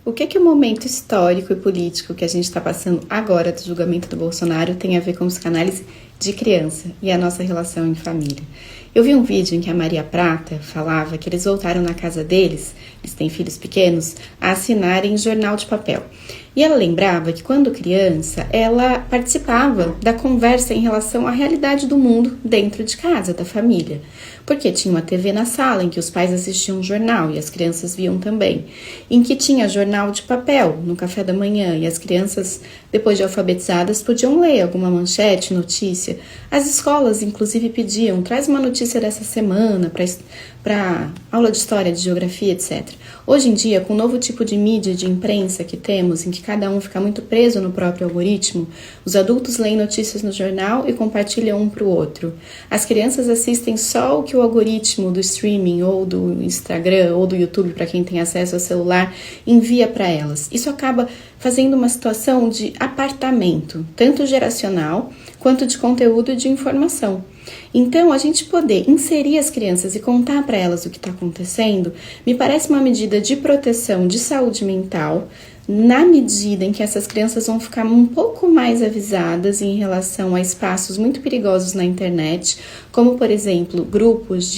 O que o momento histórico e político que a gente está passando agora do julgamento do Bolsonaro tem a ver com psicanálise de criança e a nossa relação em família? Eu vi um vídeo em que a Maria Prata falava que eles voltaram na casa deles, eles têm filhos pequenos, a assinarem jornal de papel. E ela lembrava que quando criança, ela participava da conversa em relação à realidade do mundo dentro de casa, da família. Porque tinha uma TV na sala em que os pais assistiam um jornal e as crianças viam também. Em que tinha jornal de papel no café da manhã e as crianças, depois de alfabetizadas, podiam ler alguma manchete, notícia. As escolas, inclusive, pediam, traz uma notícia dessa semana para aula de história, de geografia, etc. Hoje em dia, com o novo tipo de mídia, de imprensa que temos, em que cada um fica muito preso no próprio algoritmo, os adultos leem notícias no jornal e compartilham um para o outro. As crianças assistem só o que o algoritmo do streaming ou do Instagram ou do YouTube, para quem tem acesso ao celular, envia para elas. Isso acaba fazendo uma situação de apartamento, tanto geracional quanto de conteúdo e de informação. Então, a gente poder inserir as crianças e contar para elas o que está acontecendo, me parece uma medida de proteção de saúde mental, na medida em que essas crianças vão ficar um pouco mais avisadas em relação a espaços muito perigosos na internet, como, por exemplo, grupos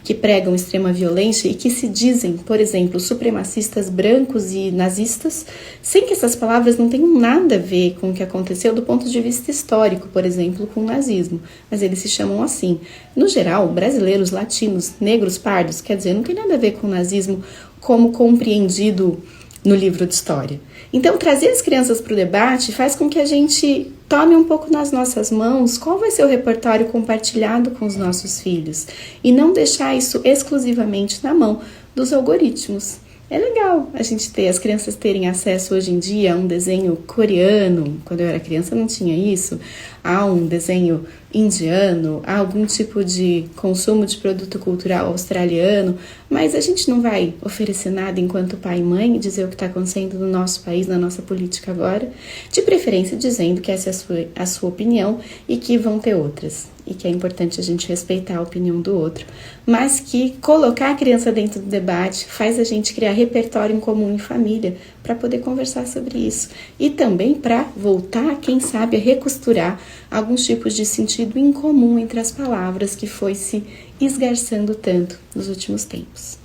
que pregam extrema violência e que se dizem, por exemplo, supremacistas brancos e nazistas, sem que essas palavras não tenham nada a ver com o que aconteceu do ponto de vista histórico, por exemplo, com o nazismo, mas eles se chamam assim. No geral, brasileiros, latinos, negros, pardos, quer dizer, não tem nada a ver com o nazismo como compreendido no livro de história. Então, trazer as crianças para o debate faz com que a gente tome um pouco nas nossas mãos qual vai ser o repertório compartilhado com os nossos filhos e não deixar isso exclusivamente na mão dos algoritmos. É legal a gente ter, as crianças terem acesso hoje em dia a um desenho coreano, quando eu era criança não tinha isso, a um desenho indiano, a algum tipo de consumo de produto cultural australiano, mas a gente não vai oferecer nada enquanto pai e mãe e dizer o que está acontecendo no nosso país, na nossa política agora, de preferência dizendo que essa é a sua opinião e que vão ter outras, e que é importante a gente respeitar a opinião do outro, mas que colocar a criança dentro do debate faz a gente criar repertório em comum em família para poder conversar sobre isso e também para voltar, quem sabe, a recosturar alguns tipos de sentido em comum entre as palavras que foi se esgarçando tanto nos últimos tempos.